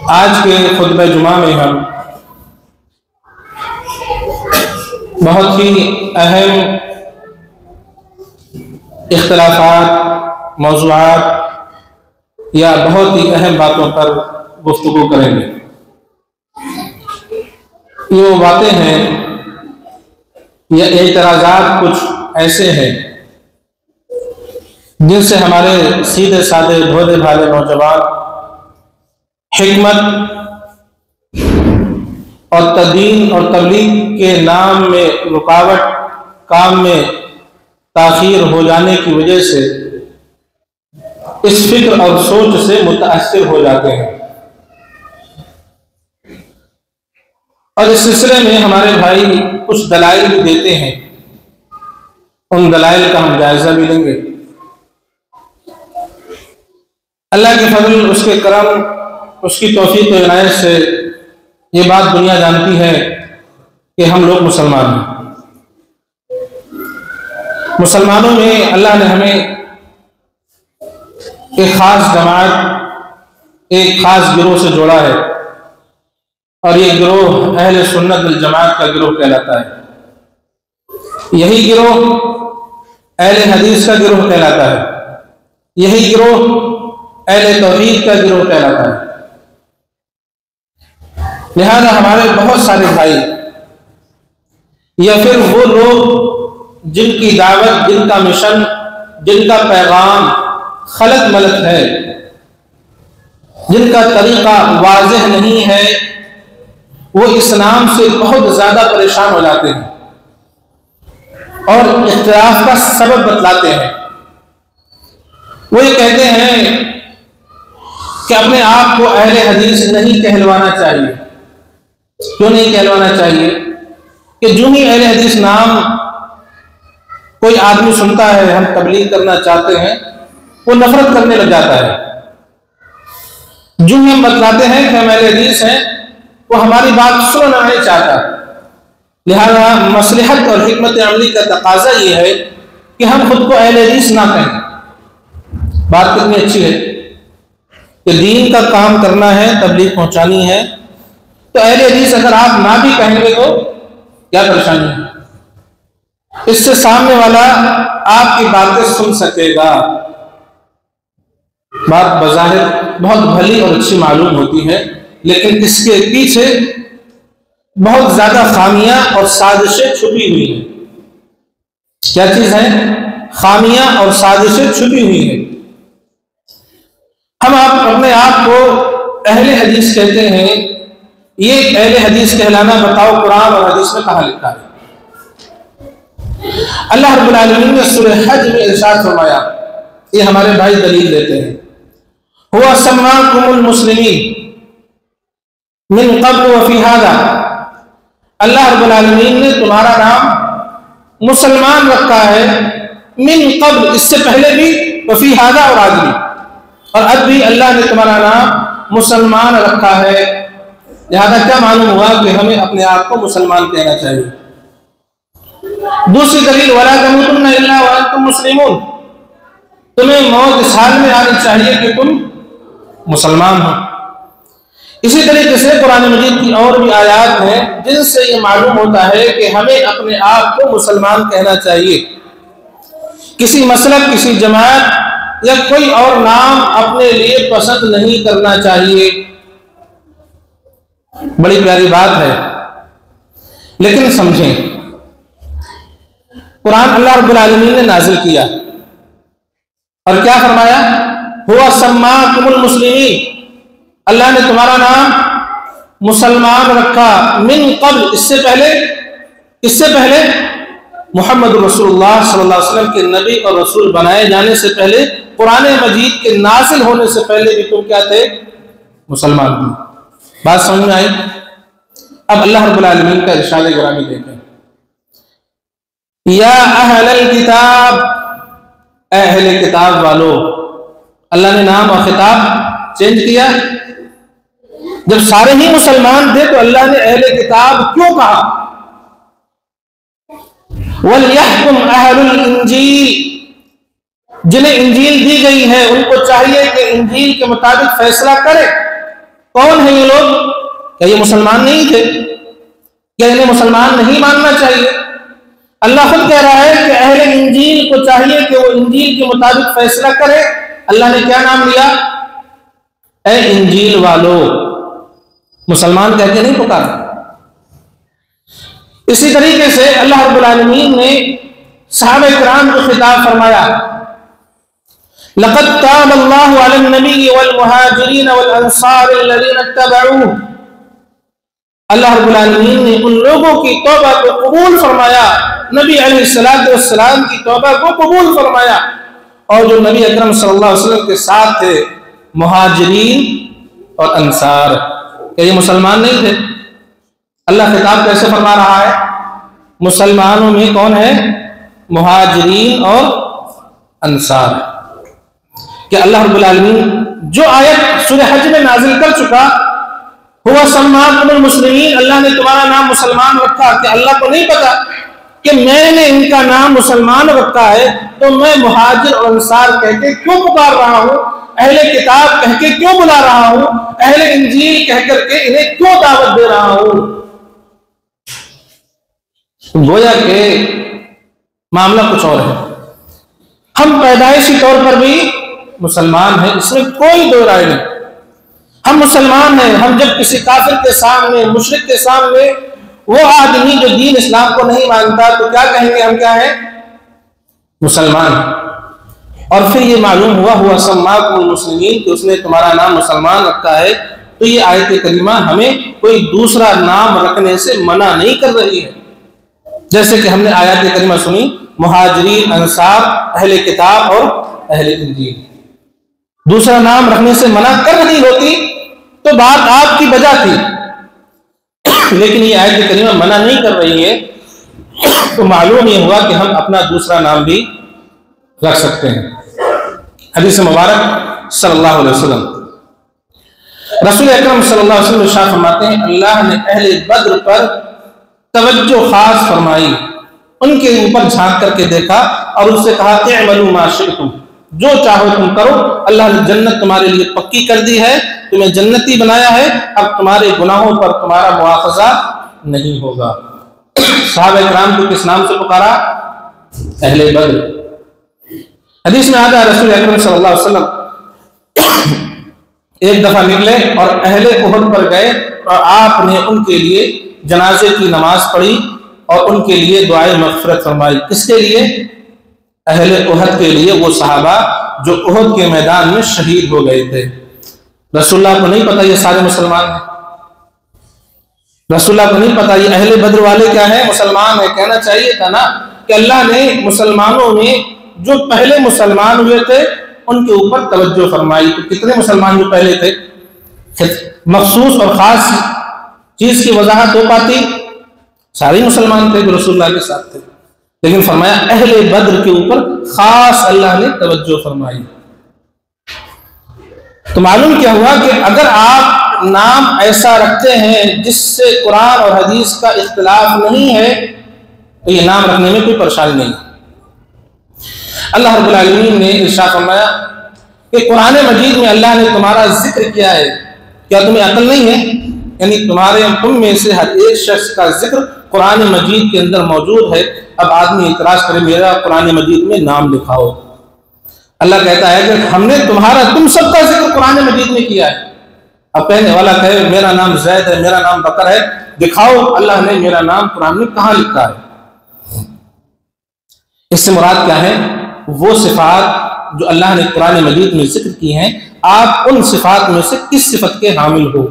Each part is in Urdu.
آج کے خطبہ جمعہ میں ہم بہت ہی اہم اختلافات، موضوعات یا بہت ہی اہم باتوں پر گفتگو کریں گے۔ یہ وہ باتیں ہیں یا اعتراضات کچھ ایسے ہیں جن سے ہمارے سیدھے سادے بھولے بھالے نوجوان حکمت اور تدین اور تبلیغ کے نام میں رکاوٹ، کام میں تاخیر ہو جانے کی وجہ سے اس فکر اور سوچ سے متاثر ہو جاتے ہیں، اور اس سلسلے میں ہمارے بھائی کچھ دلائل بھی دیتے ہیں، ان دلائل کا ہم جائزہ بھی لیں گے۔ اللہ کے فضل، اس کے کرم، اس کی توفیق و عنایت سے یہ بات دنیا جانتی ہے کہ ہم لوگ مسلمان ہیں۔ مسلمانوں میں اللہ نے ہمیں ایک خاص جماعت، ایک خاص گروہ سے جوڑا ہے، اور یہ گروہ اہل سنت والجماعت کا گروہ کہلاتا ہے۔ یہی گروہ اہل حدیث کا گروہ کہلاتا ہے، یہی گروہ اہل توحید کا گروہ کہلاتا ہے۔ لہذا ہمارے بہت سارے بھائی یا پھر وہ لوگ جن کی دعوت، جن کا مشن، جن کا پیغام خلط ملط ہے، جن کا طریقہ واضح نہیں ہے، وہ اسلام سے بہت زیادہ پریشان ہو جاتے ہیں اور اختلاف کا سبب بتلاتے ہیں۔ وہ یہ کہتے ہیں کہ اپنے آپ کو اہل حدیث نہیں کہلوانا چاہیے۔ کیوں نہیں کہلوانا چاہیے؟ کہ جو ہی اہل حدیث نام کوئی آدمی سنتا ہے، ہم تبلیغ کرنا چاہتے ہیں، وہ نفرت کرنے لگ جاتا ہے۔ جو ہی ہم بتلاتے ہیں کہ ہم اہل حدیث ہیں، وہ ہماری بات سننا نہیں چاہتا۔ لہذا مصلحت اور حکمت عملی کا تقاضا یہ ہے کہ ہم خود کو اہل حدیث نہ کہیں۔ بات کتنی اچھی ہے کہ دین کا کام کرنا ہے، تبلیغ پہنچانی ہے، تو اہل حدیث اگر آپ نہ بھی کہیں گے تو کیا پریشانی ہے؟ اس سے سامنے والا آپ کی باتیں سن سکے گا۔ بات بظاہر بہت بھلی اور اچھی معلوم ہوتی ہے، لیکن اس کے پیچھے بہت زیادہ خامیاں اور سازشیں چھپی ہوئی ہیں۔ کیا چیز ہے؟ خامیاں اور سازشیں چھپی ہوئی ہیں۔ ہم اپنے آپ کو اہل حدیث کہتے ہیں، یہ اہل حدیث کہلانا بتاؤ قرآن اور حدیث میں کہاں لکھا ہے؟ اللہ رب العالمین نے سورہ حج میں ارشاد فرمایا، یہ ہمارے بھائی دلیل دیتے ہیں، هو سماکم المسلمین من قبل وفی ھذا، اللہ رب العالمین نے تمہارا نام مسلمان رکھا ہے، من قبل، اس سے پہلے بھی، وفی ھذا، اور آج بھی، اور اب بھی اللہ نے تمہارا نام مسلمان رکھا ہے۔ لہذا کیا معلوم ہوا کہ ہمیں اپنے آپ کو مسلمان کہنا چاہیے۔ دوسری دلیل، وَلَا تَمُوتُنَّ إِلَّا وَأَنْتُمْ مُسْلِمُونَ، تمہیں موت اس حال میں آنی چاہیے کہ تم مسلمان ہو۔ اسی طریقے سے قرآن مجید کی اور بھی آیات ہیں جن سے یہ معلوم ہوتا ہے کہ ہمیں اپنے آپ کو مسلمان کہنا چاہیے۔ کسی مسلک، کسی جماعت یا کوئی اور نام اپنے لیے پسند نہیں کرنا چاہیے۔ بڑی پیاری بات ہے، لیکن سمجھیں، قرآن اللہ رب العالمین نے نازل کیا اور کیا فرمایا؟ ہوا سماکم المسلمین، اللہ نے تمہارا نام مسلمان رکھا، من قبل، اس سے پہلے محمد رسول اللہ صلی اللہ علیہ وسلم کے نبی اور رسول بنائے جانے سے پہلے، قرآن مجید کے نازل ہونے سے پہلے بھی تم کیا تھے؟ مسلمان تھے۔ بات سمجھ میں آئی؟ اب اللہ رب العالمین کا ارشاد گرامی دیکھیں، یا اہل الکتاب، اہل کتاب والو، اللہ نے نام اور خطاب چینج کیا۔ جب سارے ہی مسلمان تھے تو اللہ نے اہل کتاب کیوں کہا؟ وَلْيَحْكُمْ أَهْلُ الْإِنْجِيلِ، جنہیں انجیل دی گئی ہے ان کو چاہیے کہ انجیل کے مطابق فیصلہ کرے۔ کون ہیں یہ لوگ؟ کیا یہ مسلمان نہیں تھے؟ کیا انہیں مسلمان نہیں ماننا چاہیے؟ اللہ خود کہہ رہا ہے کہ اہل انجیل کو چاہیے کہ وہ انجیل کے مطابق فیصلہ کرے۔ اللہ نے کیا نام لیا؟ اے انجیل والو، مسلمان کہہ کے نہیں پکارا۔ اسی طریقے سے اللہ رب العالمین نے صحابہ کرام کو خطاب فرمایا، لقد تاب اللہ علی النبی والمہاجرین والانصار الذین اتبعوہ۔ اللہ رب العالمین نے ان لوگوں کی توبہ کو قبول فرمایا، نبی علیہ السلام کی توبہ کو قبول فرمایا، اور جو نبی اکرم صلی اللہ علیہ وسلم کے ساتھ تھے، مہاجرین اور انصار۔ کہ یہ مسلمان نہیں تھے؟ اللہ خطاب کیسے فرما رہا ہے؟ مسلمانوں میں کون ہے؟ مہاجرین اور انصار۔ کہ اللہ رب العالمین جو آیت سورہ حج میں نازل کر چکا، ہوا سماکم المسلمین، اللہ نے تمہارا نام مسلمان رکھا، کہ اللہ کو نہیں پتا کہ میں نے ان کا نام مسلمان رکھا ہے تو میں مہاجر اور انصار کہہ کے کیوں پکار رہا ہوں، اہل کتاب کہہ کے کیوں بلا رہا ہوں، اہل انجیل کہہ کر کے انہیں کیوں دعوت دے رہا ہوں؟ گویا کہ معاملہ کچھ اور ہے۔ ہم پیدائشی طور پر بھی مسلمان ہیں، اس میں کوئی دو رائے نہیں۔ ہم مسلمان ہیں۔ ہم جب کسی کافر کے سامنے، مشرک کے سامنے، وہ آدمی جو دین اسلام کو نہیں مانتا، تو کیا کہیں گے؟ ہم کیا ہیں؟ مسلمان۔ اور پھر یہ معلوم ہوا سماکم المسلمین، کہ اس نے تمہارا نام مسلمان رکھا ہے، تو یہ آیت کریمہ ہمیں کوئی دوسرا نام رکھنے سے منع نہیں کر رہی ہے۔ جیسے کہ ہم نے آیات کریمہ سنی، مہاجرین، انصار، اہل کتاب اور اہل انجیل، دوسرا نام رکھنے سے منع کر رہی ہوتی تو بات آپ کی بجا تھی، لیکن یہ آیت کریمہ منع نہیں کر رہی ہے، تو معلوم یہ ہوا کہ ہم اپنا دوسرا نام بھی رکھ سکتے ہیں۔ حدیث مبارک صلی اللہ علیہ وسلم، رسول اکرم صلی اللہ علیہ وسلم ارشاد فرماتے ہیں، اللہ نے اہل بدر پر توجہ خاص فرمائی، ان کے اوپر جھانک کر کے دیکھا اور ان سے کہا اعملوا ما شئتم، جو چاہو تم کرو، اللہ نے جنت تمہارے لیے پکی کر دی ہے، تمہیں جنتی بنایا ہے، اب تمہارے گناہوں پر تمہارا مواخذہ نہیں ہوگا۔ صحابہ کرام کو کس نام سے پکارا؟ اہل بدر۔ حدیث میں آتا ہے رسول اکرم صلی اللہ علیہ وسلم ایک دفعہ نکلے اور اہل احد پر گئے، اور آپ نے ان کے لیے جنازے کی نماز پڑھی اور ان کے لیے دعائے مغفرت فرمائی۔ کس کے لیے؟ اہل احد کے لیے، وہ صحابہ جو احد کے میدان میں شہید ہو گئے تھے۔ رسول اللہ کو نہیں پتا یہ سارے مسلمان ہیں، رسول اللہ کو نہیں پتا یہ اہل بدر والے کیا ہیں؟ مسلمان ہیں۔ کہنا چاہیے تھا نا کہ اللہ نے مسلمانوں میں جو پہلے مسلمان ہوئے تھے ان کے اوپر توجہ فرمائی۔ تو کتنے مسلمان جو پہلے تھے؟ مخصوص اور خاص چیز کی وضاحت ہو پاتی، سارے مسلمان تھے جو رسول اللہ کے ساتھ تھے، لیکن فرمایا اہل بدر کے اوپر خاص اللہ نے توجہ فرمائی۔ تو معلوم کیا ہوا کہ اگر آپ نام ایسا رکھتے ہیں جس سے قرآن اور حدیث کا اختلاف نہیں ہے، تو یہ نام رکھنے میں کوئی پریشانی نہیں۔ اللہ رب العالمین نے ارشاد فرمایا کہ قرآن مجید میں اللہ نے تمہارا ذکر کیا ہے، کیا تمہیں عقل نہیں ہے؟ یعنی تم میں سے ہر ایک شخص کا ذکر قرآن مجید کے اندر موجود ہے۔ اب آدمی اعتراض کرے میرا قرآن مجید میں نام لکھاؤ، اللہ کہتا ہے کہ ہم نے تم سب کا ذکر قرآن مجید میں کیا ہے۔ اب کہنے والا کہے میرا نام زید ہے، میرا نام بکر ہے، دکھاؤ اللہ نے میرا نام قرآن میں کہاں لکھا ہے۔ اس سے مراد کیا ہے؟ وہ صفات جو اللہ نے قرآن مجید میں ذکر کی ہیں، آپ ان صفات میں سے کس صفت کے حامل ہو۔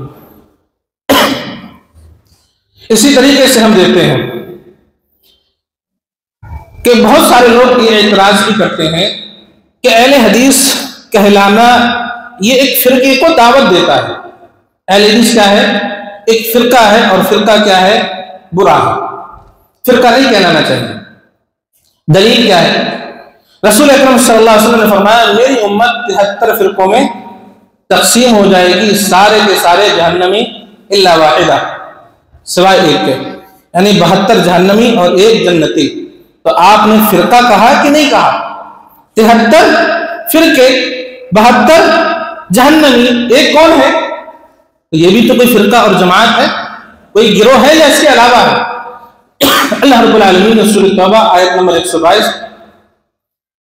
اسی طریقے سے ہم دیکھتے ہیں کہ بہت سارے لوگ یہ اعتراض بھی کرتے ہیں کہ اہل حدیث کہلانا یہ ایک فرقے کو دعوت دیتا ہے۔ اہل حدیث کیا ہے؟ ایک فرقہ ہے، اور فرقہ کیا ہے؟ برا ہے، فرقہ نہیں کہلانا چاہیے۔ دلیل کیا ہے؟ رسول اکرم صلی اللہ علیہ وسلم نے فرمایا میری امت 73 فرقوں میں تقسیم ہو جائے گی، سارے کے سارے جہنمی الا واحدہ، سوائے ایک کے، یعنی 72 جہنمی اور ایک جنتی۔ تو آپ نے فرقہ کہا کہ نہیں کہا؟ 73 فرقے، 72 جہنمی، ایک کون ہے؟ یہ بھی تو کوئی فرقہ اور جماعت ہے، کوئی گروہ ہے یا اس کے علاوہ ہے؟ اللہ رب العالمین نے سورۃ توبہ آیت نمبر 122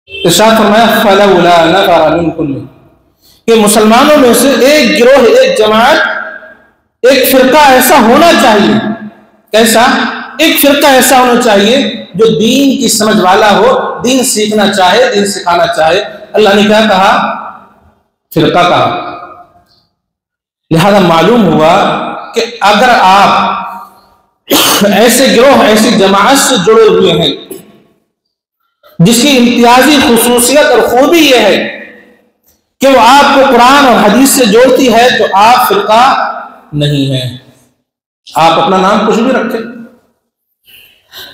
ارشاد فرمایا فَلَوْلَا نَفَرَ مِن كُلِّ، کہ مسلمانوں میں سے ایک گروہ، ایک جماعت، ایک فرقہ ایسا ہونا چاہیے۔ کیسا؟ ایک فرقہ ایسا ہونا چاہیے جو دین کی سمجھ والا ہو، دین سیکھنا چاہے، دین سکھانا چاہے۔ اللہ نے کیا کہا؟ فرقہ کہا۔ لہذا معلوم ہوا کہ اگر آپ ایسے گروہ، ایسی جماعت سے جڑے ہوئے ہیں جس کی امتیازی خصوصیت اور خوبی یہ ہے کہ وہ آپ کو قرآن اور حدیث سے جوڑتی ہے، تو آپ فرقہ نہیں ہیں۔ آپ اپنا نام کچھ بھی رکھیں،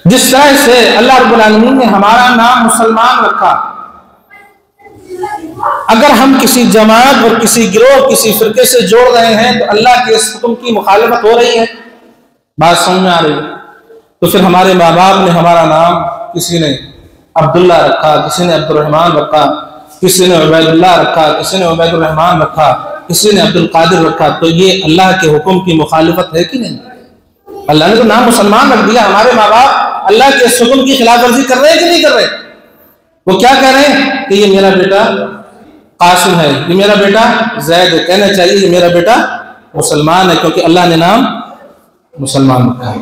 جس طرح سے اللہ رب العالمین نے ہمارا نام مسلمان رکھا، اگر ہم کسی جماعت اور کسی گروہ، کسی فرقے سے جوڑ رہے ہیں تو اللہ کے اس حکم کی مخالفت ہو رہی ہے۔ بات سمجھ میں آ رہی ہے؟ تو پھر ہمارے ماں باپ نے ہمارا نام، کسی نے عبداللہ رکھا، کسی نے عبد الرحمن رکھا، کسی نے عبید اللہ رکھا، کسی نے عبید الرحمن رکھا، کسی نے عبد القادر رکھا، تو یہ اللہ کے حکم کی مخالفت ہے کہ نہیں؟ اللہ نے تو نام مسلمان رکھ دیا، ہمارے ماں باپ اللہ کے اس حکم کی خلاف ورزی کر رہے ہیں کہ نہیں کر رہے؟ وہ کیا کہہ رہے ہیں کہ یہ میرا بیٹا قاسم ہے، یہ میرا بیٹا زید ہے، کہنا چاہیے یہ میرا بیٹا مسلمان ہے، کیونکہ اللہ نے نام مسلمان رکھا ہے۔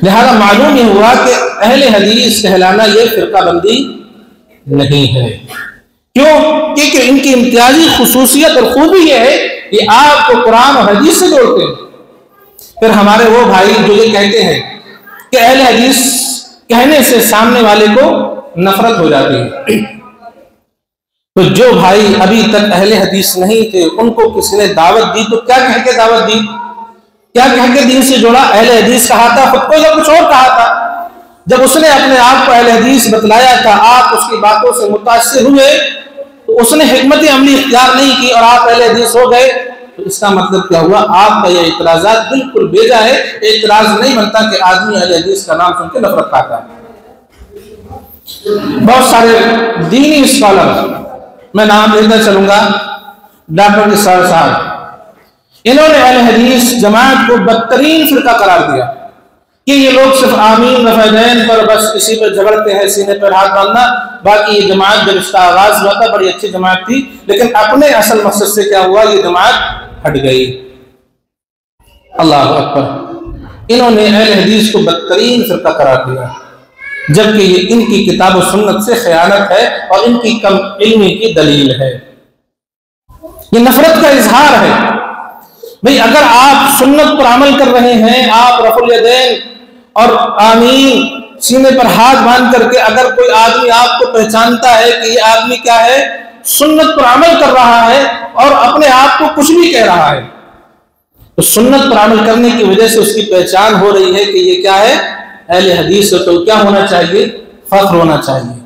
لہذا معلوم یہ ہوا کہ اہل حدیث کہلانا یہ فرقہ بندی نہیں ہے۔ کیوں؟ کیونکہ ان کی امتیازی خصوصیت اور خوبی یہ ہے کہ آپ کو قرآن اور حدیث سے جوڑتے ہیں۔ پھر ہمارے وہ بھائی جو یہ کہتے ہیں کہ اہل حدیث کہنے سے سامنے والے کو نفرت ہو جاتی ہے، تو جو بھائی ابھی تک اہل حدیث نہیں تھے ان کو کسی نے دعوت دی تو کیا کہہ کے دعوت دی؟ کیا کہہ کے دین سے جوڑا؟ اہل حدیث کہا تھا، خود کو یا کچھ اور کہا تھا؟ جب اس نے اپنے آپ کو اہل حدیث بتلایا تھا، آپ اس کی باتوں سے متاثر ہوئے تو اس نے حکمت عملی اختیار نہیں کی اور آپ اہل حدیث ہو گئے، تو اس کا مطلب کیا ہوا؟ آپ کا یہ اعتراضات بالکل بیجا ہے۔ اعتراض نہیں بنتا کہ آدمی اہل حدیث کا نام سن کے نفرت کھاتا ہے۔ بہت سارے دینی اسکالر، میں نام لیتا چلوں گا، ڈاکٹر اسرار صاحب، انہوں نے اہل حدیث جماعت کو بدترین فرقہ قرار دیا کہ یہ لوگ صرف آمین رفع دین پر بس اسی پر جھگڑتے ہیں، سینے پر ہاتھ باندھنا، باقی یہ جماعت جب اس کا آغاز ہوا تھا بڑی اچھی جماعت تھی، لیکن اپنے اصل مقصد سے کیا ہوا؟ یہ جماعت ہٹ گئی۔ اللہ اکبر! انہوں نے اہل حدیث کو بدترین فرقہ قرار دیا، جبکہ یہ ان کی کتاب و سنت سے خیانت ہے اور ان کی کم علمی کی دلیل ہے، یہ نفرت کا اظہار ہے۔ بھئی اگر آپ سنت پر عمل کر رہے ہیں، آپ رفع الیدین اور آمین سینے پر ہاتھ باندھ کر کے اگر کوئی آدمی آپ کو پہچانتا ہے کہ یہ آدمی کیا ہے؟ سنت پر عمل کر رہا ہے اور اپنے آپ کو کچھ بھی کہہ رہا ہے، تو سنت پر عمل کرنے کی وجہ سے اس کی پہچان ہو رہی ہے کہ یہ کیا ہے؟ اہل حدیث ہے، تو کیا ہونا چاہیے؟ فخر ہونا چاہیے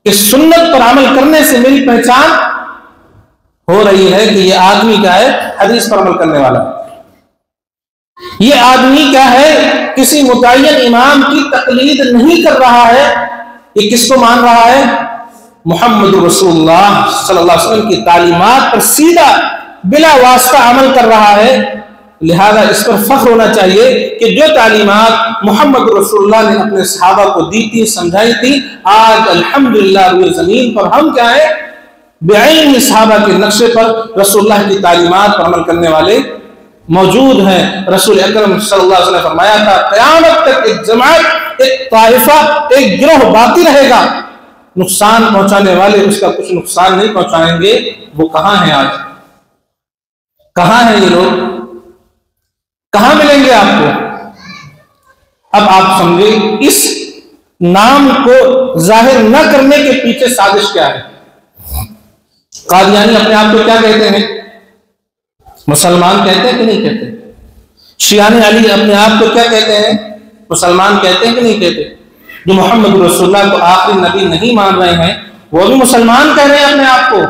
کہ سنت پر عمل کرنے سے میری پہچان ہو رہی ہے کہ یہ آدمی کیا ہے؟ حدیث پر عمل کرنے والا۔ یہ آدمی کیا ہے؟ کسی متعین امام کی تقلید نہیں کر رہا ہے، یہ کس کو مان رہا ہے؟ محمد رسول اللہ صلی اللہ علیہ وسلم کی تعلیمات پر سیدھا بلا واسطہ عمل کر رہا ہے۔ لہذا اس پر فخر ہونا چاہیے کہ جو تعلیمات محمد رسول اللہ نے اپنے صحابہ کو دی تھی، سمجھائی تھی، آج الحمدللہ روئے زمین پر ہم کیا ہے؟ بعین صحابہ کے نقشے پر رسول اللہ کی تعلیمات پر عمل کرنے والے موجود ہیں۔ رسول اکرم صلی اللہ علیہ وسلم نے فرمایا تھا قیامت تک ایک جماعت، ایک طائفہ، ایک گروہ باقی رہے گا، نقصان پہنچانے والے اس کا کچھ نقصان نہیں پہنچائیں گے۔ وہ کہاں ہیں آج؟ کہاں ہیں یہ لوگ؟ کہاں ملیں گے آپ کو؟ اب آپ سمجھیں اس نام کو ظاہر نہ کرنے کے پیچھے سازش کیا ہے۔ قادیانی اپنے آپ کو کیا کہتے ہیں؟ مسلمان کہتے ہیں کہ نہیں کہتے؟ شیعان علی اپنے آپ کو کیا کہتے ہیں؟ مسلمان کہتے ہیں کہ نہیں کہتے؟ جو محمد رسول اللہ کو آخری نبی نہیں مان رہے ہیں وہ بھی مسلمان کہہ رہے ہیں اپنے آپ کو۔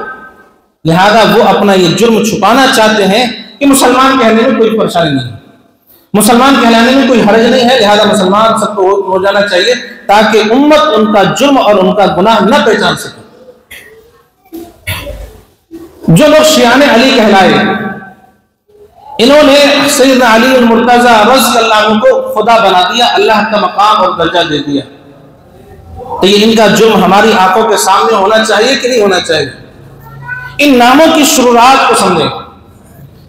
لہذا وہ اپنا یہ جرم چھپانا چاہتے ہیں کہ مسلمان کہنے میں کوئی پریشانی نہیں، مسلمان کہلانے میں کوئی حرج نہیں ہے، لہذا مسلمان سب کو ہو جانا چاہیے تاکہ امت ان کا جرم اور ان کا گناہ نہ پہچان سکے۔ جو لوگ شیعان علی کہلائے انہوں نے سیدنا علی المرتضی رضی اللہ عنہ کو خدا بنا دیا، اللہ کا مقام اور درجہ دے دیا۔ تو یہ ان کا جرم ہماری آنکھوں کے سامنے ہونا چاہیے کہ نہیں ہونا چاہیے؟ ان ناموں کی شرورات کو سمجھیں۔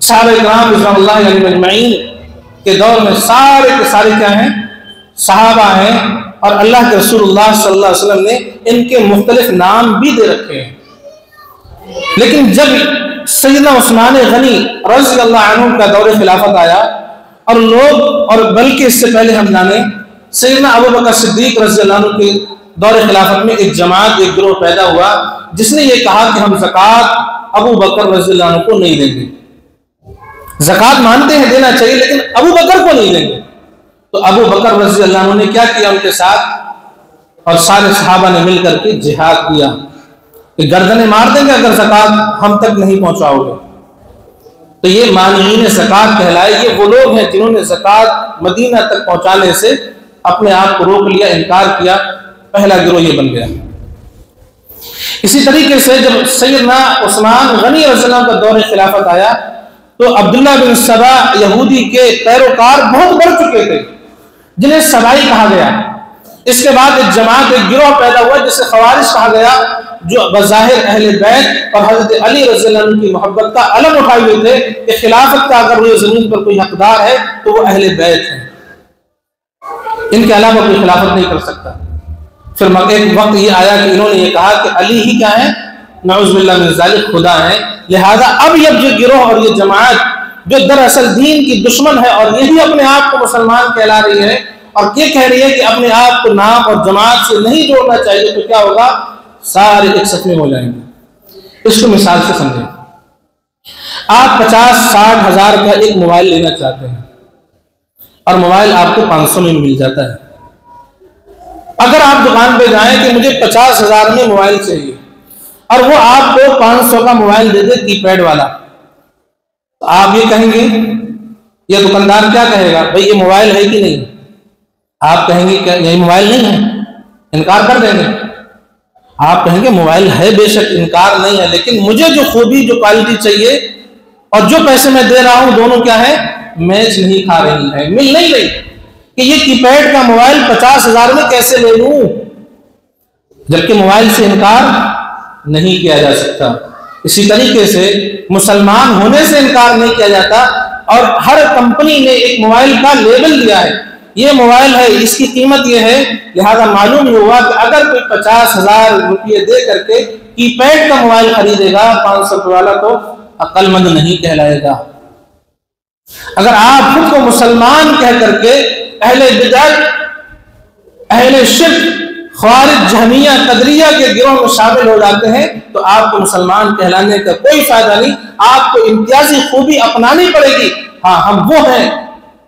صحابہ کرام رضوان اللہ علیہم اجمعین کے دور میں سارے کے سارے کیا ہیں؟ صحابہ ہیں، اور اللہ کے رسول اللہ صلی اللہ علیہ وسلم نے ان کے مختلف نام بھی دے رکھے ہیں۔ لیکن جب سیدنا عثمان غنی رضی اللہ عنہ کا دور خلافت آیا، اور لوگ، اور بلکہ اس سے پہلے ہم جانے سیدنا ابو بکر صدیق رضی اللہ عنہ کے دور خلافت میں ایک جماعت، ایک گروہ پیدا ہوا جس نے یہ کہا کہ ہم زکوٰۃ ابو بکر رضی اللہ عنہ کو نہیں دیں گے۔ زکوٰۃ مانتے ہیں دینا چاہیے لیکن ابو بکر کو نہیں دیں گے۔ تو ابو بکر رضی اللہ عنہ نے کیا کیا ان کے ساتھ، اور سارے صحابہ نے مل کر کے جہاد کیا کہ گردنیں مار دیں گے اگر زکوٰۃ ہم تک نہیں پہنچاؤ گے۔ تو یہ مانعین زکوٰۃ کہلائے، یہ وہ لوگ ہیں جنہوں نے زکوٰۃ مدینہ تک پہنچانے سے اپنے آپ کو روک لیا، انکار کیا، پہلا گروہ یہ بن گیا۔ اسی طریقے سے جب سیدنا عثمان غنی رضی اللہ عنہ کا دور خلافت آیا تو عبداللہ بن سبا یہودی کے پیروکار بہت بڑھ چکے تھے جنہیں سبائی کہا گیا۔ اس کے بعد ایک جماعت، ایک گروہ پیدا ہوا جسے خوارج کہا گیا، جو بظاہر اہل بیت اور حضرت علی رضی اللہ عنہ کی محبت کا علم اٹھائے ہوئے تھے کہ خلافت کا اگر وہ زمین پر کوئی حقدار ہے تو وہ اہل بیت ہیں، ان کے علاوہ کوئی خلافت نہیں کر سکتا۔ پھر ایک وقت یہ آیا کہ انہوں نے یہ کہا کہ علی ہی کیا ہے، نعوذ باللہ من ذالک، خدا ہے، لہذا اب یہ گروہ اور یہ جماعت جو دراصل دین کی دشمن ہے اور یہی اپنے آپ کو مسلمان کہلا رہی ہے اور یہ کہہ رہی ہے کہ اپنے آپ کو نام اور جماعت سے نہیں جوڑنا چاہیے، تو کیا ہوگا؟ سارے ایک صف میں ہو جائیں گے۔ اس کو مثال سے سمجھیں۔ آپ 50-60 ہزار کا ایک موبائل لینا چاہتے ہیں اور موبائل آپ کو 500 میں مل جاتا ہے۔ اگر آپ دکان پہ جائیں کہ مجھے 50,000 میں موبائل چاہیے اور وہ آپ کو 500 کا موبائل دے دے کی پیڈ والا، تو آپ یہ کہیں گے، یہ دکاندار کیا کہے گا؟ بھئی یہ موبائل ہے کہ نہیں؟ آپ کہیں گے کہ یہ موبائل نہیں ہے، انکار کر دیں گے۔ آپ کہیں گے موبائل ہے، بے شک انکار نہیں ہے، لیکن مجھے جو خوبی، جو کوالٹی چاہیے اور جو پیسے میں دے رہا ہوں دونوں کیا ہے؟ میچ نہیں کھا رہی ہے، مل نہیں رہی کہ یہ کی پیڈ کا موبائل 50,000 میں کیسے لے لوں، جبکہ موبائل سے انکار نہیں کیا جا سکتا۔ اسی طریقے سے مسلمان ہونے سے انکار نہیں کیا جاتا، اور ہر کمپنی نے ایک موبائل کا لیبل دیا ہے، یہ موبائل ہے، اس کی قیمت یہ ہے، لہذا معلوم یہ ہوا کہ اگر کوئی 50,000 روپئے دے کر کے کی پیڈ کا موبائل خریدے گا 500 والا تو عقل مند نہیں کہلائے گا۔ اگر آپ خود کو مسلمان کہہ کر کے اہل بدعت، اہل شرک، خوارج، جہمیہ، قدریہ کے گروہ میں شامل ہو جاتے ہیں تو آپ کو مسلمان کہلانے کا کوئی فائدہ نہیں، آپ کو امتیازی خوبی اپنانی پڑے گی۔ ہاں، ہم وہ ہیں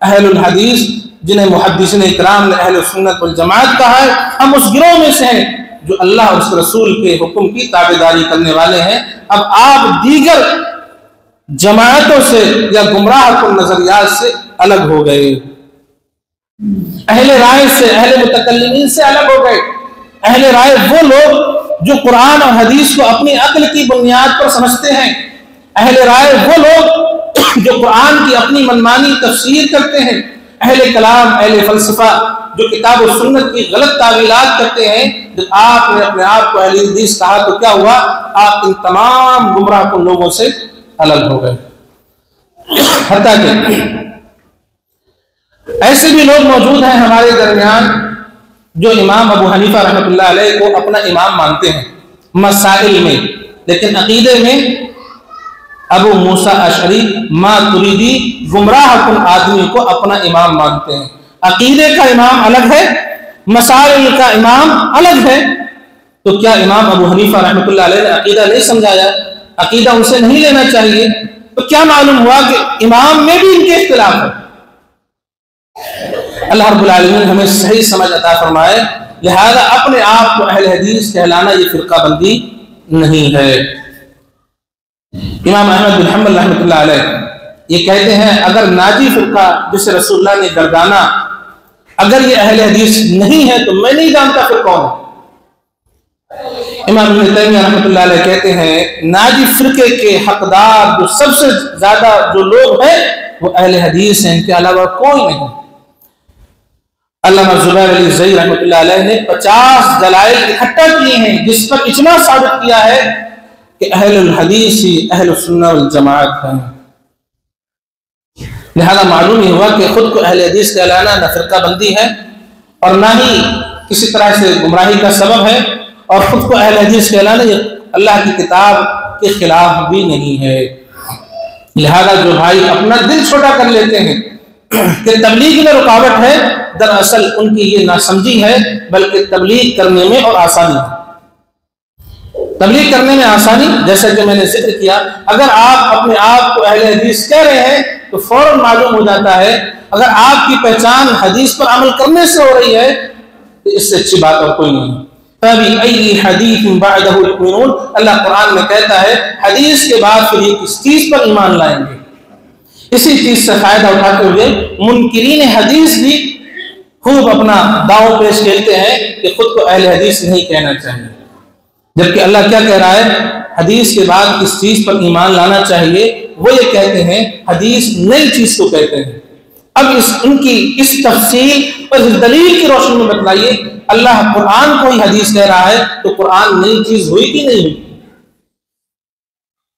اہل الحدیث جنہیں محدثین اکرام نے اہل سنت والجماعت کہا ہے، ہم اس گروہ میں سے ہیں جو اللہ اور اس رسول کے حکم کی تابعداری کرنے والے ہیں۔ اب آپ دیگر جماعتوں سے یا گمراہ کن نظریات سے الگ ہو گئے، اہل رائے سے، اہل متکلمین سے الگ ہو گئے۔ اہل رائے وہ لوگ جو قرآن اور حدیث کو اپنی عقل کی بنیاد پر سمجھتے ہیں، اہل رائے وہ لوگ جو قرآن کی اپنی منمانی تفسیر کرتے ہیں، اہل کلام، اہل فلسفہ جو کتاب و سنت کی غلط تعویلات کرتے ہیں۔ جب آپ نے اپنے آپ کو اہل حدیث کہا تو کیا ہوا؟ آپ ان تمام گمراہ کن لوگوں سے الگ ہو گئے۔ حتیٰ کہ ایسے بھی لوگ موجود ہیں ہمارے درمیان جو امام ابو حنیفہ رحمۃ اللہ علیہ کو اپنا امام مانتے ہیں مسائل میں، لیکن عقیدے میں ابو موسیٰ اشعری ماتریدی گمراہ کن آدمی کو اپنا امام مانتے ہیں۔ عقیدے کا امام الگ ہے، مسائل کا امام الگ ہے۔ تو کیا امام ابو حنیفہ رحمۃ اللہ علیہ نے عقیدہ نہیں سمجھایا؟ عقیدہ ان سے نہیں لینا چاہیے؟ تو کیا معلوم ہوا کہ امام میں بھی ان کے اختلاف ہے۔ اللہ رب العالمین ہمیں صحیح سمجھ عطا فرمائے، لہذا اپنے آپ کو اہل حدیث کہلانا یہ فرقہ بندی نہیں ہے۔ امام احمد بن حنبل رحمۃ اللہ علیہ یہ کہتے ہیں اگر ناجی فرقہ جسے رسول اللہ نے گردانا اگر یہ اہل حدیث نہیں ہے تو میں نہیں جانتا پھر کون ہے۔ امام ابن تیمیہ رحمۃ اللہ علیہ کہتے ہیں ناجی فرقے کے حقدار جو سب سے زیادہ جو لوگ ہیں وہ اہل حدیث ہیں، ان کے علاوہ کوئی نہیں۔ علامہ زبیر علی زئی رحمۃ اللہ علیہ نے 50 دلائل اکٹھا کیے ہیں جس پر اجماع ثابت کیا ہے کہ اہل الحدیث ہی اہل السنہ والجماعت ہیں۔ لہذا معلوم ہی ہوا کہ خود کو اہل حدیث کہلانا نہ فرقہ بندی ہے اور نہ ہی کسی طرح سے گمراہی کا سبب ہے، اور خود کو اہل حدیث کہلانا یہ اللہ کی کتاب کے خلاف بھی نہیں ہے۔ لہذا جو بھائی اپنا دل چھوٹا کر لیتے ہیں کہ تبلیغ میں رکاوٹ ہے، دراصل ان کی یہ ناسمجھی ہے، بلکہ تبلیغ کرنے میں اور آسانی ہے۔ تبلیغ کرنے میں آسانی، جیسا کہ میں نے ذکر کیا، اگر آپ اپنے آپ کو اہل حدیث کہہ رہے ہیں تو فوراً معلوم ہو جاتا ہے، اگر آپ کی پہچان حدیث پر عمل کرنے سے ہو رہی ہے تو اس سے اچھی بات اور کوئی نہیں۔ فَبِأَيِّ حَدِيثٍ بَعْدَهُ يُؤْمِنُونَ، اللہ قرآن میں کہتا ہے حدیث کے بعد پھر یہ کس چیز پر ایمان لائیں گے۔ اسی چیز سے فائدہ اٹھاتے ہوئے منکرین حدیث بھی خوب اپنا داؤ پیش کھیلتے ہیں کہ خود کو اہل حدیث نہیں کہنا چاہیے، جبکہ اللہ کیا کہہ رہا ہے؟ حدیث کے بعد کس چیز پر ایمان لانا چاہیے، وہ یہ کہتے ہیں حدیث نئی چیز کو کہتے ہیں۔ اب ان کی اس تفصیل اور اس دلیل کی روشنی میں بتلائیے، اللہ قرآن کو ہی حدیث کہہ رہا ہے تو قرآن نئی چیز ہوئی کہ نہیں ہوئی؟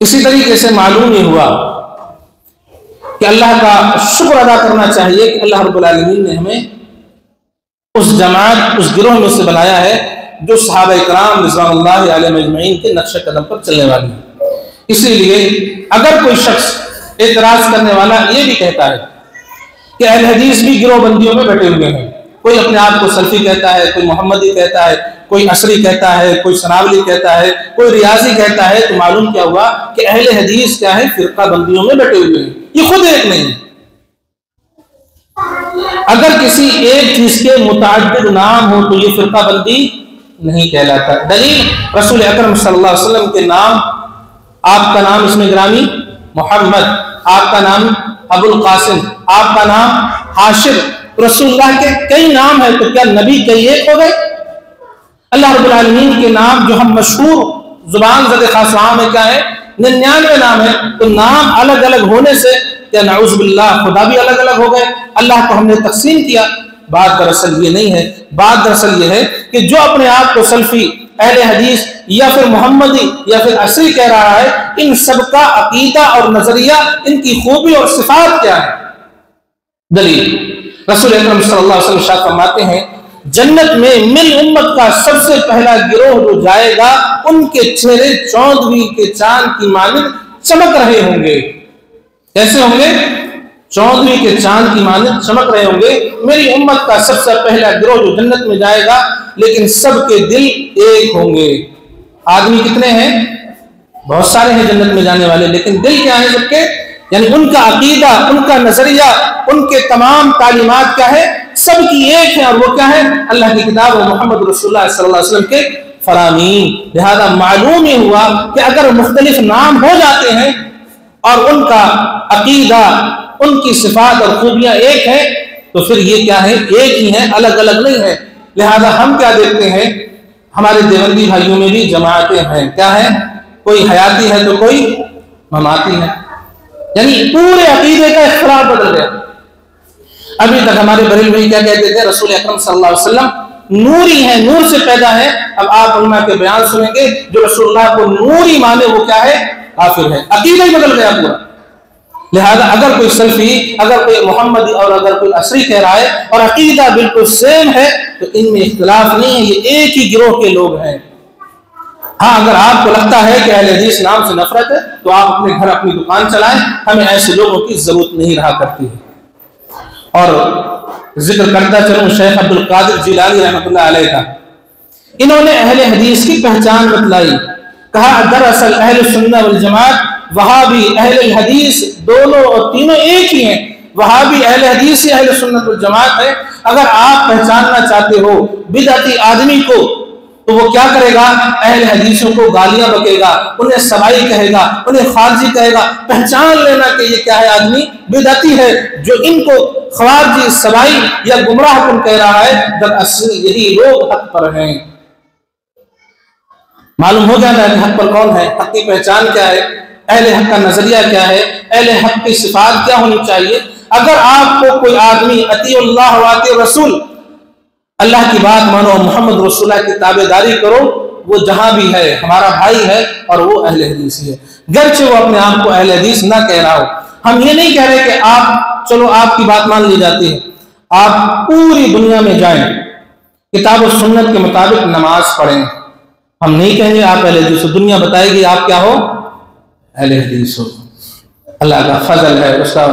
اسی طریقے سے معلوم ہی ہوا کہ اللہ کا شکر ادا کرنا چاہیے کہ اللہ رب العالمین نے ہمیں اس جماعت، اس گروہ میں سے بنایا ہے جو صحابہ کرام رضوان اللہ علیہم اجمعین کے نقش قدم پر چلنے والی ہے۔ اسی لیے اگر کوئی شخص اعتراض کرنے والا یہ بھی کہتا ہے کہ اہل حدیث بھی گروہ بندیوں میں بیٹھے ہوئے ہیں، کوئی اپنے آپ کو سلفی کہتا ہے، کوئی محمدی کہتا ہے، کوئی عصری کہتا ہے، کوئی سنابلی کہتا ہے، کوئی ریاضی کہتا ہے، تو معلوم کیا ہوا کہ اہل حدیث کیا ہے؟ فرقہ بندیوں میں بیٹھے ہوئے ہیں، یہ خود ایک نہیں ہے۔ اگر کسی ایک چیز کے متعدد نام ہو تو یہ فرقہ بندی نہیں کہلاتا۔ دلیل رسول اکرم صلی اللہ علیہ وسلم کے نام، آپ کا نام اس میں گرامی محمد، آپ کا نام ابو القاسم، آپ کا نام ہاشم، رسول اللہ کے کئی نام ہیں، تو کیا نبی کئی ایک ہو گئے؟ اللہ رب العالمین کے نام جو ہم مشہور زبان زد خاص عام میں کیا ہے؟ 99 نام ہے، تو نام الگ الگ ہونے سے کیا نعوذ باللہ خدا بھی الگ الگ ہو گئے؟ اللہ کو ہم نے تقسیم کیا؟ بات دراصل یہ نہیں ہے، بات دراصل یہ ہے کہ جو اپنے آپ کو سلفی، اہل حدیث یا پھر محمدی یا پھر عصری کہہ رہا ہے، ان سب کا عقیدہ اور نظریہ، ان کی خوبی اور صفات کیا ہے؟ دلیل رسول اکرم صلی اللہ علیہ وسلم ارشاد فرماتے ہیں جنت میں من امت کا سب سے پہلا گروہ جو جائے گا ان کے چہرے چوندھویں کے چاند کی مانند چمک رہے ہوں گے۔ کیسے ہوں گے؟ چوندھویں کے چاند کی مانند چمک رہے ہوں گے۔ میری امت کا سب سے پہلا گروہ جو جنت میں جائے گا، لیکن سب کے دل ایک ہوں گے۔ آدمی کتنے ہیں؟ بہت سارے ہیں جنت میں جانے والے، لیکن دل کیا ہیں سب کے؟ یعنی ان کا عقیدہ، ان کا نظریہ، ان کے تمام تعلیمات کیا ہے؟ سب کی ایک ہے، اور وہ کیا ہے؟ اللہ کی کتاب و محمد رسول اللہ صلی اللہ علیہ وسلم کے فرامین۔ لہذا معلوم ہی ہوا کہ اگر مختلف نام ہو جاتے ہیں اور ان کا عقیدہ، ان کی صفات اور خوبیاں ایک ہیں، تو پھر یہ کیا ہے؟ ایک ہی ہیں، الگ الگ نہیں ہے۔ لہذا ہم کیا دیکھتے ہیں؟ ہمارے دیوبندی بھائیوں میں بھی جماعتیں ہیں، کیا ہے؟ کوئی حیاتی ہے تو کوئی مماتی ہے، یعنی پورے عقیدے کا اختلاف بدل گیا۔ ابھی تک ہمارے بریلوی میں کیا کہتے تھے؟ رسول اکرم صلی اللہ علیہ وسلم نوری ہیں، نور سے پیدا ہے۔ اب آپ علماء کے بیان سنیں گے، جو رسول اللہ کو نوری مانے وہ کیا ہے؟ کافر ہے، عقیدہ ہی بدل گیا پورا۔ لہذا اگر کوئی سلفی، اگر کوئی محمدی اور اگر کوئی عصری کہہ رہا ہے اور عقیدہ بالکل سیم ہے تو ان میں اختلاف نہیں ہے، یہ ایک ہی گروہ کے لوگ ہیں۔ ہاں اگر آپ کو لگتا ہے کہ اہل حدیث نام سے نفرت ہے تو آپ اپنے گھر اپنی دکان چلائیں، ہمیں ایسے لوگوں کی ضرورت نہیں رہا کرتی ہے۔ اور ذکر کرتا چلوں شیخ عبد القادر جیلانی رحمۃ اللہ علیہ کا، انہوں نے اہل حدیث کی پہچان بتلائی، کہا دراصل اہل سنہ والجماعت، وہابی، اہل الحدیث دونوں اور تینوں ایک ہی ہیں۔ وہابی اہل حدیث ہی اہل سنت والجماعت ہے۔ اگر آپ پہچاننا چاہتے ہو بدعتی آدمی کو تو وہ کیا کرے گا؟ اہل حدیثوں کو گالیاں بکے گا، انہیں سبائی کہے گا، انہیں خارجی کہے گا۔ پہچان لینا کہ یہ کیا ہے؟ آدمی بدعتی ہے، جو ان کو خارجی، سبائی یا گمراہ کن کہہ رہا ہے، دراصل یہی لوگ حق پر ہیں۔ معلوم ہو جاتا ہے کہ حق پر کون ہے، حق کی پہچان کیا ہے، اہل حق کا نظریہ کیا ہے، اہل حق کی صفات کیا ہونی چاہیے۔ اگر آپ کو کوئی آدمی اطیع اللہ و اطیع رسول، اللہ کی بات مانو، محمد رسول اللہ کی تابع داری کرو، وہ جہاں بھی ہے ہمارا بھائی ہے اور وہ اہل حدیث ہے، گرچہ وہ اپنے آپ کو اہل حدیث نہ کہہ رہا ہو۔ ہم یہ نہیں کہہ رہے کہ آپ چلو آپ کی بات مان لی جاتی ہے، آپ پوری دنیا میں جائیں، کتاب و سنت کے مطابق نماز پڑھیں، ہم نہیں کہیں گے آپ اہل حدیث ہو، دنیا بتائے گی آپ کیا ہو، اہل حدیث ہو۔ اللہ کا فضل ہے، اس کا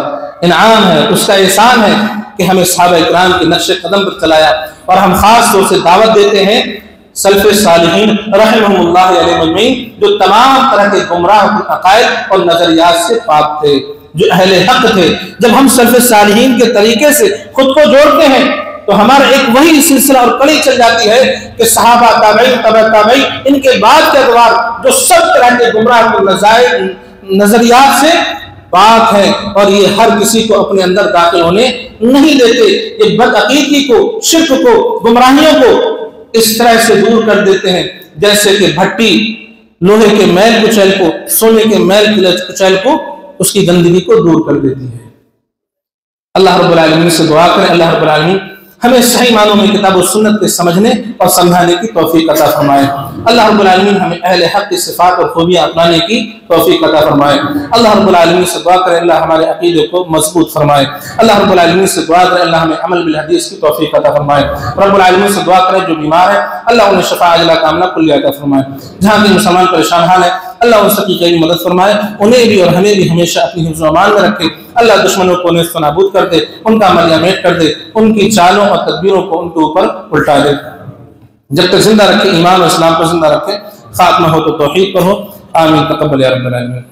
انعام ہے، اس کا احسان ہے کہ ہمیں صحابہ اکرام کے نقش قدم پر چلایا، اور ہم خاص طور سے دعوت دیتے ہیں سلف صالحین رحمہم اللہ علیہ مجمعین، جو تمام طرح کے گمراہ عقائد اور نظریات سے پاک تھے، جو اہل حق تھے۔ جب ہم سلف صالحین کے طریقے سے خود کو جوڑتے ہیں تو ہمارا ایک وہی سلسلہ اور کڑی چل جاتی ہے کہ صحابہ، تابعین، تبع تابعین، ان کے بعد کے ادوار جو سب طرح کے گمراہ نظریات سے پاک ہیں، اور یہ ہر کسی کو اپنے اندر داخل ہونے نہیں دیتے۔ یہ بدعقیدگی کو، شرک کو، گمراہیوں کو اس طرح سے دور کر دیتے ہیں جیسے کہ بھٹی لوہے کے میل کچیل کو، سونے کے میل کچیل کو، اس کی گندگی کو دور کر دیتی ہے۔ اللہ رب العالمین سے دعا کریں اللہ رب العالمین ہمیں صحیح معنوں میں کتاب و سنت کے سمجھنے اور سمجھانے کی توفیق عطا فرمائے۔ اللہ رب العالمین ہمیں اہل حق کی صفات اور خوبیاں اپنانے کی توفیق عطا فرمائے۔ اللہ رب العالمین سے دعا کریں اللہ ہمارے عقیدے کو مضبوط فرمائے۔ اللہ رب العالمین سے دعا کریں اللہ ہمیں عمل بالحدیث کی توفیق عطا فرمائے۔ رب العالمین سے دعا کریں جو بیمار ہیں اللہ انہیں شفا عاجلہ کاملہ کلیہ عطا فرمائے۔ جہاں بھی مسلمان پریشان حال ہے اللہ ان سب کی مدد فرمائے، انہیں بھی اور ہمیں بھی ہمیشہ اپنی حفظ و امان میں رکھے۔ اللہ دشمنوں کو نیست و نابود کر دے، ان کا عملیہ میٹ کر دے، ان کی چالوں اور تدبیروں کو ان کے اوپر الٹا دے۔ جب تک زندہ رکھے ایمان و اسلام پر زندہ رکھے، خاتمہ ہو تو توحید پر ہو۔ آمین تقبل یا رب العالمین۔